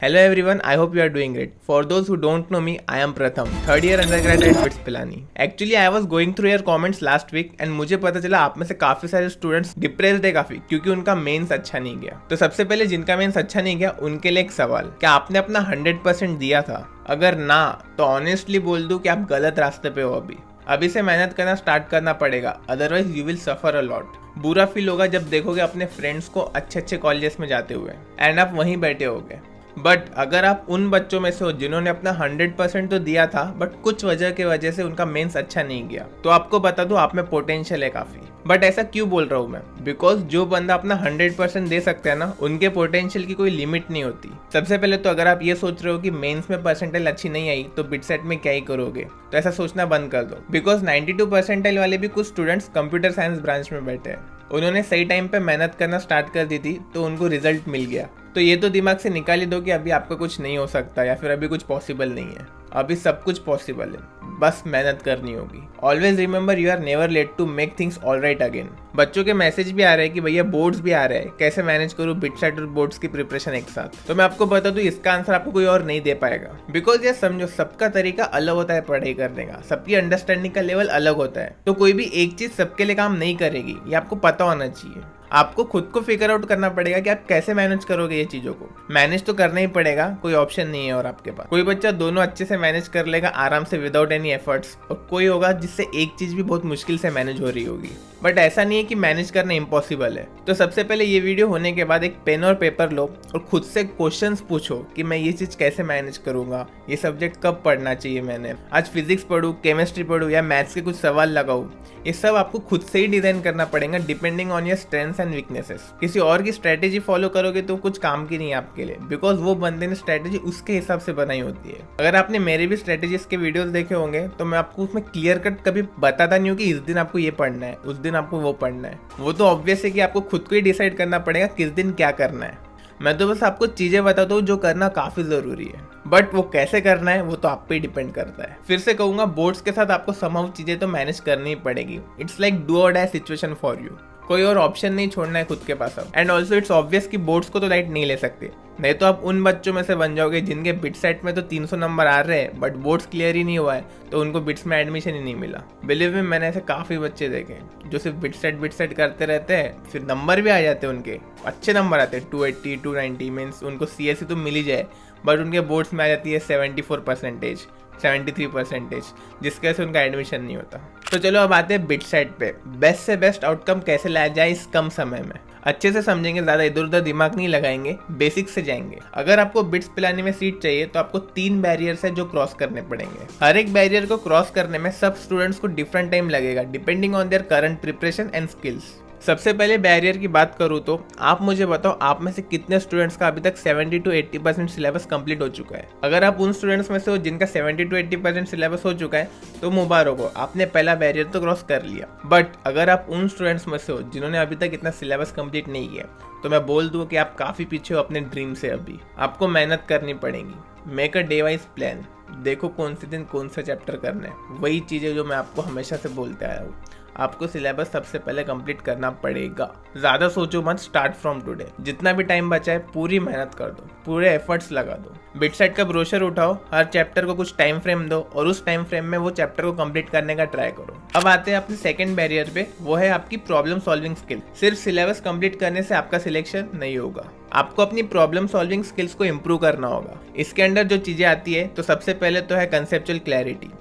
Hello everyone, I hope you are doing great. For those who don't know me, I am Pratham, third year undergrad at BITS Pilani. Actually, I was going through your comments last week and मुझे पता चला आप में से काफी सारे students depressed है काफी क्योंकि उनका मेंस अच्छा नहीं गया। तो सबसे पहले जिनका मेंस अच्छा नहीं गया उनके लिए एक सवाल, क्या आपने अपना 100% दिया था? अगर ना तो ऑनेस्टली बोल दूं कि आप गलत रास्ते पे हो। अभी से मेहनत करना स्टार्ट करना पड़ेगा, otherwise you will suffer a lot. बुरा फील होगा जब देखोगे अपने फ्रेंड्स को अच्छे अच्छे कॉलेजेस में जाते हुए एंड आप वहीं बैठे होगे। बट अगर आप उन बच्चों में से हो जिन्होंने अपना 100% तो दिया था बट कुछ वजह की वजह से उनका मेंस अच्छा नहीं गया, तो आपको बता दूं आप में पोटेंशियल है काफी। बट ऐसा क्यों बोल रहा हूँ मैं? बिकॉज जो बंदा अपना 100% दे सकता है ना, उनके पोटेंशियल की कोई लिमिट नहीं होती। सबसे पहले तो अगर आप ये सोच रहे हो कि मेंस में परसेंटाइल अच्छी नहीं आई तो बिटसेट में क्या ही करोगे, तो ऐसा सोचना बंद कर दो। बिकॉज 92 परसेंटाइल वाले भी कुछ स्टूडेंट्स कंप्यूटर साइंस ब्रांच में बैठे हैं, उन्होंने सही टाइम पे मेहनत करना स्टार्ट कर दी थी तो उनको रिजल्ट मिल गया। तो ये तो दिमाग से निकाल ही दो कि अभी आपका कुछ नहीं हो सकता या फिर अभी कुछ पॉसिबल नहीं है। अभी सब कुछ पॉसिबल है, बस मेहनत करनी होगी। Always remember you are never late to make things all right again. बच्चों के मैसेज भी आ रहे हैं कि भैया बोर्ड्स भी आ रहे हैं, कैसे मैनेज करूँ बिटसेट और बोर्ड्स की प्रिपरेशन एक साथ। तो मैं आपको बता दूं इसका आंसर आपको कोई और नहीं दे पाएगा। बिकॉज ये समझो सबका तरीका अलग होता है पढ़ाई करने का, सबकी अंडरस्टैंडिंग का लेवल अलग होता है। तो कोई भी एक चीज सबके लिए काम नहीं करेगी, ये आपको पता होना चाहिए। आपको खुद को फिगर आउट करना पड़ेगा कि आप कैसे मैनेज करोगे ये चीजों को। मैनेज तो करना ही पड़ेगा, कोई ऑप्शन नहीं है और आपके पास। कोई बच्चा दोनों अच्छे से मैनेज कर लेगा आराम से विदाउट एनी एफर्ट्स, और कोई होगा जिससे एक चीज भी बहुत मुश्किल से मैनेज हो रही होगी। बट ऐसा नहीं है कि मैनेज करना इम्पॉसिबल है। तो सबसे पहले ये वीडियो होने के बाद एक पेन और पेपर लो और खुद से क्वेश्चंस पूछो कि मैं ये चीज कैसे मैनेज करूंगा, ये सब्जेक्ट कब पढ़ना चाहिए, मैंने आज फिजिक्स पढ़ूं, केमिस्ट्री पढ़ूं या मैथ्स के कुछ सवाल लगाऊं। ये सब आपको खुद से ही डिजाइन करना पड़ेगा depending on your strengths and weaknesses. किसी और की स्ट्रेटेजी फॉलो करोगे तो कुछ काम की नहीं है आपके लिए, बिकॉज वो बंदे ने स्ट्रेटेजी उसके हिसाब से बनाई होती है। अगर आपने मेरे भी स्ट्रेटेजीज के वीडियोस देखे होंगे तो मैं आपको उसमें क्लियर कट कभी बताता नहीं हूँ कि इस दिन आपको ये पढ़ना है, उस दिन आपको वो पढ़ना है। वो तो ऑब्वियस है कि आपको खुद को ही डिसाइड करना पड़ेगा किस दिन क्या करना है। मैं तो बस आपको चीजें बताता हूँ जो करना काफी जरूरी है, बट वो कैसे करना है वो तो आप पे ही डिपेंड करता है। फिर से कहूंगा, बोर्ड्स के साथ आपको समहाउ चीजें तो मैनेज करनी ही पड़ेगी। इट्स लाइक डू और डाई सिचुएशन फॉर यू, कोई और ऑप्शन नहीं छोड़ना है खुद के पास अब। एंड ऑल्सो इट्स ऑब्वियस कि बोर्ड्स को तो लाइट नहीं ले सकते, नहीं तो आप उन बच्चों में से बन जाओगे जिनके बिटसेट में तो 300 नंबर आ रहे हैं बट बोर्ड्स क्लियर ही नहीं हुआ है तो उनको बिट्स में एडमिशन ही नहीं मिला। बिलीव में मैंने ऐसे काफी बच्चे देखे जो सिर्फ बिटसेट करते रहते हैं, फिर नंबर भी आ जाते हैं उनके, अच्छे नंबर आते हैं 280 290, मीन्स उनको CSE तो मिल ही जाए, बट उनके बोर्ड्स में आ जाती है 74%, 73%, जिसकी वजह से उनका एडमिशन नहीं होता। तो चलो अब आते हैं बिटसेट पे। बेस्ट से बेस्ट आउटकम कैसे लाया जाए इस कम समय में, अच्छे से समझेंगे, ज्यादा इधर उधर दिमाग नहीं लगाएंगे, बेसिक्स से जाएंगे। अगर आपको बिट्स पिलाने में सीट चाहिए तो आपको 3 बैरियर्स है जो क्रॉस करने पड़ेंगे। हर एक बैरियर को क्रॉस करने में सब स्टूडेंट्स को डिफरेंट टाइम लगेगा depending on their current preparation and skills. सबसे पहले बैरियर की बात करूँ तो आप मुझे बताओ आप में से कितने स्टूडेंट्स का अभी तक 70 to 80% सिलेबस कंप्लीट हो चुका है। अगर आप उन स्टूडेंट्स में से हो जिनका 70 to 80% सिलेबस हो चुका है तो मुबारक हो, आपने पहला बैरियर तो क्रॉस कर लिया। बट अगर आप उन स्टूडेंट्स में से हो जिन्होंने अभी तक इतना सिलेबस कंप्लीट नहीं किया तो मैं बोल दूँ कि आप काफ़ी पीछे हो अपने ड्रीम से। अभी आपको मेहनत करनी पड़ेगी। Make a day wise plan, देखो कौन से दिन कौन सा चैप्टर करना है, वही चीज़ें जो मैं आपको हमेशा से बोलते आया हूँ। आपको सिलेबस सबसे पहले कंप्लीट करना पड़ेगा। ज्यादा सोचो मत, स्टार्ट फ्रॉम टुडे। जितना भी टाइम बचा है पूरी मेहनत कर दो, पूरे एफर्ट्स लगा दो। बिटसेट का ब्रोशर उठाओ, हर चैप्टर को कुछ टाइम फ्रेम दो और उस टाइम फ्रेम में वो चैप्टर को कंप्लीट करने का ट्राई करो। अब आते हैं अपने सेकंड बैरियर पे, वो है आपकी प्रॉब्लम सॉल्विंग स्किल। सिर्फ सिलेबस कंप्लीट करने से आपका सिलेक्शन नहीं होगा, आपको अपनी प्रॉब्लम सॉल्विंग स्किल्स को इम्प्रूव करना होगा। इसके अंदर जो चीजें आती है तो सबसे पहले तो है कंसेप्चुअल क्लैरिटी,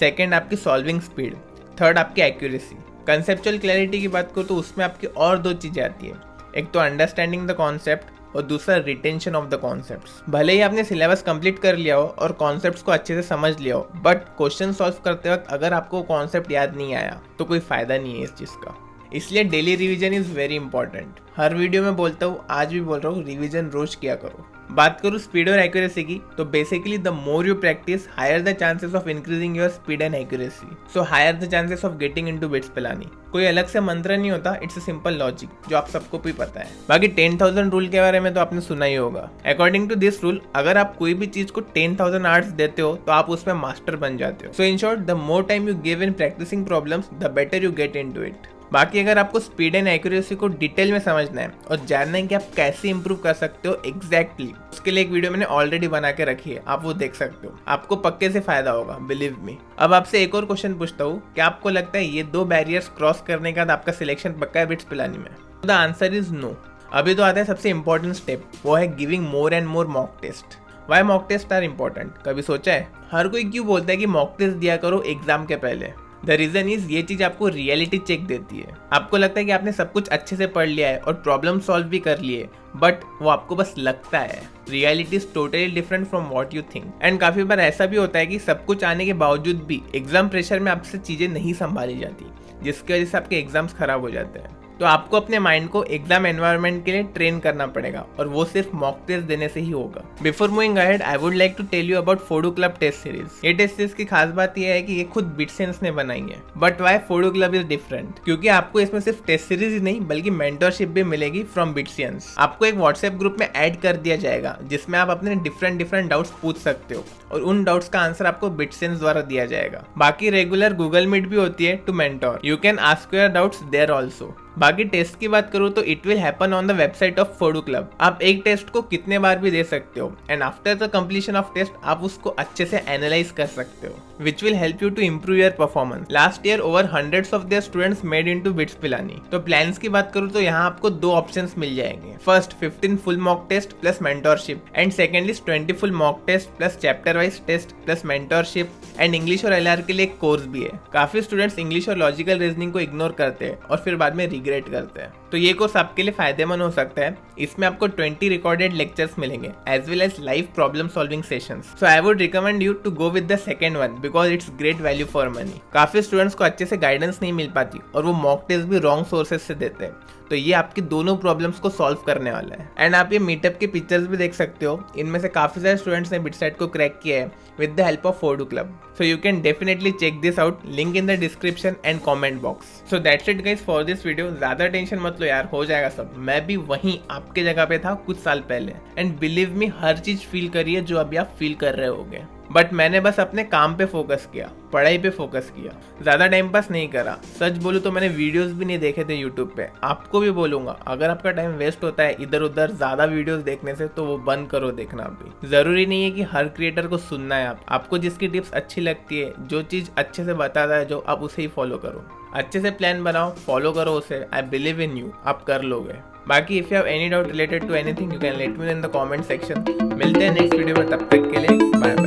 सेकेंड आपकी सॉल्विंग स्पीड, थर्ड आपकी एक्यूरेसी। कंसेप्चुअल क्लैरिटी की बात करूँ तो उसमें आपकी और 2 चीजें आती है, एक तो अंडरस्टैंडिंग द कॉन्सेप्ट और दूसरा रिटेंशन ऑफ द कॉन्सेप्ट्स। भले ही आपने सिलेबस कंप्लीट कर लिया हो और कॉन्सेप्ट्स को अच्छे से समझ लिया हो, बट क्वेश्चन सॉल्व करते वक्त अगर आपको कॉन्सेप्ट याद नहीं आया तो कोई फायदा नहीं है इस चीज का। इसलिए daily revision is very important. Her video में बोलता हूँ, आज भी बोल रहा हूँ, रिवीजन रोज किया करो। बात करूँ स्पीड और एक्यूरेसी की तो basically the more you practise higher the chances of increasing your speed and accuracy, so higher the chances of getting into BITS Pilani. कोई अलग से मंत्र नहीं होता, इट्स अ सिंपल लॉजिक जो आप सबको भी पता है। बाकी 10,000 रूल के बारे में तो आपने सुना ही होगा। अकॉर्डिंग टू दिस रूल अगर आप कोई भी चीज को 10,000 आवर्स देते हो तो आप उसमें मास्टर बन जाते हो। So in short, the more time you give in practising problems the better you get into it. बाकी अगर आपको स्पीड एंड एक्यूरेसी को डिटेल में समझना है और जानना है कि आप कैसे इंप्रूव कर सकते हो एग्जैक्टली, उसके लिए एक वीडियो मैंने ऑलरेडी बना के रखी है, आप वो देख सकते हो। आपको पक्के से फायदा होगा, बिलीव मी। अब आपसे एक और क्वेश्चन पूछता हूँ, क्या आपको लगता है ये 2 बैरियर्स क्रॉस करने के बाद आपका सिलेक्शन पक्का है बिट्स पिलानी में? The answer is no. अभी तो आता है सबसे इंपॉर्टेंट स्टेप, वो है giving more and more mock test. Why mock test are important, कभी सोचा है? हर कोई क्यों बोलता है कि मॉक टेस्ट दिया करो एग्जाम के पहले? द रीजन इज ये चीज आपको रियलिटी चेक देती है। आपको लगता है कि आपने सब कुछ अच्छे से पढ़ लिया है और प्रॉब्लम सॉल्व भी कर लिए, बट वो आपको बस लगता है। Reality is totally different from what you think. And काफी बार ऐसा भी होता है कि सब कुछ आने के बावजूद भी एग्जाम प्रेशर में आपसे चीजें नहीं संभाली जाती, जिसकी वजह से आपके एग्जाम्स खराब हो जाते हैं। तो आपको अपने माइंड को एग्जाम एनवायरनमेंट के लिए ट्रेन करना पड़ेगा और वो सिर्फ मॉक टेस्ट देने से ही होगा। Before moving ahead, I would like to tell you about Fodo Club test series. ये टेस्ट सीरीज की खास बात यह है कि ये खुद बिटसेंस ने बनाई है। But why Fodo Club is different? क्योंकि आपको इसमें सिर्फ टेस्ट सीरीज ही नहीं बल्कि मेंटरशिप भी मिलेगी फ्रॉम बिटसेंस। आपको एक व्हाट्सएप ग्रुप में ऐड कर दिया जाएगा जिसमें आप अपने डिफरेंट डाउट्स पूछ सकते हो और उन डाउट्स का आंसर आपको बिटसेंस द्वारा दिया जाएगा। बाकी रेगुलर गूगल मीट भी होती है to mentor. You can ask your doubts there also. बाकी टेस्ट की बात करूँ तो it will happen on the website of Fodo Club. आप एक टेस्ट को कितने बार भी दे सकते हो and after the completion of test आप उसको अच्छे से एनालाइज कर सकते हो, which will help you to improve your performance. Last year over hundreds of their students made into BITS Pilani. तो प्लान्स की बात करूँ तो यहाँ आपको 2 ऑप्शंस मिल जाएंगे। First 15 full mock test plus mentorship and secondly 20 full mock test plus chapter wise test plus mentorship and English और LR के लिए एक कोर्स भी है। काफी स्टूडेंट्स इंग्लिश और लॉजिकल रीजनिंग को इग्नोर करते हैं और फिर बाद में रिग्रेट करते हैं। तो ये कोर्स आपके लिए फायदेमंद हो सकता है। इसमें आपको 20 रिकॉर्डेड लेक्चर्स मिलेंगे as well as live problem solving sessions. So I would recommend you to go with the second one because it's great value for money. काफी स्टूडेंट्स को अच्छे से गाइडेंस नहीं मिल पाती और वो मॉक टेस्ट भी रॉन्ग सोर्सेज से देते हैं, तो ये आपकी दोनों प्रॉब्लम्स को सॉल्व करने वाला है। एंड आप ये मीटअप के पिक्चर्स भी देख सकते हो, इनमें से काफी सारे स्टूडेंट्स ने बिटसेट को क्रैक किया है with the help of Fodo Club. So you can definitely check this out, link in the description and comment box. So that's it guys for this video. ज्यादा टेंशन मत लो यार, हो जाएगा सब। मैं भी वहीं आपके जगह पे था कुछ साल पहले एंड बिलीव मी हर चीज फील करिए जो अभी आप फील कर रहे होगे। बट मैंने बस अपने काम पे फोकस किया, पढ़ाई पे फोकस किया, ज्यादा टाइम पास नहीं करा। सच बोलूं तो मैंने वीडियोस भी नहीं देखे थे यूट्यूब पे। आपको भी बोलूंगा, अगर आपका टाइम वेस्ट होता है इधर उधर ज्यादा वीडियोस देखने से तो वो बंद करो देखना भी। जरूरी नहीं है कि हर क्रिएटर को सुनना है। आपको जिसकी टिप्स अच्छी लगती है, जो चीज अच्छे से बताता है, जो आप उसे ही फॉलो करो। अच्छे से प्लान बनाओ, फॉलो करो उसे। आई बिलीव इन यू, आप कर लोगे। बाकी if you have any doubt related to anything you can let me in the comment section. मिलते हैं नेक्स्ट वीडियो में, तब तक के लिए बाय।